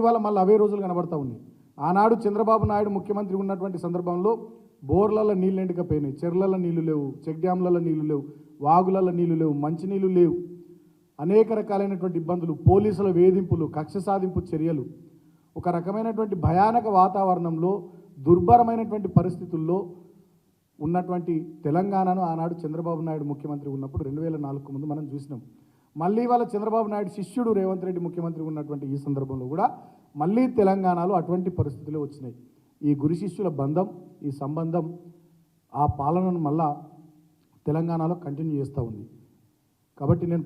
ఇవాళ మళ్ళీ అవే రోజులు కనబడతా ఉన్నాయి. ఆనాడు చంద్రబాబు నాయుడు ముఖ్యమంత్రి ఉన్నటువంటి సందర్భంలో బోర్లలో నీళ్ళు ఎండకపోయినాయి, చెర్లలో నీళ్లు లేవు, చెక్ డ్యాంలలో నీళ్లు లేవు, వాగులలో నీళ్లు లేవు, మంచినీళ్ళు లేవు, అనేక రకాలైనటువంటి ఇబ్బందులు, పోలీసుల వేధింపులు, కక్ష సాధింపు చర్యలు, ఒక రకమైనటువంటి భయానక వాతావరణంలో దుర్భరమైనటువంటి పరిస్థితుల్లో ఉన్నటువంటి తెలంగాణను ఆనాడు చంద్రబాబు నాయుడు ముఖ్యమంత్రి ఉన్నప్పుడు 2004 ముందు మనం చూసినాం. మళ్ళీ వాళ్ళ చంద్రబాబు నాయుడు శిష్యుడు రేవంత్ రెడ్డి ముఖ్యమంత్రి ఉన్నటువంటి ఈ సందర్భంలో కూడా మళ్ళీ తెలంగాణలో అటువంటి పరిస్థితులే వచ్చినాయి. ఈ గురు శిష్యుల బంధం, ఈ సంబంధం ఆ పాలనను మళ్ళా తెలంగాణలో కంటిన్యూ చేస్తూ ఉంది. కాబట్టి నేను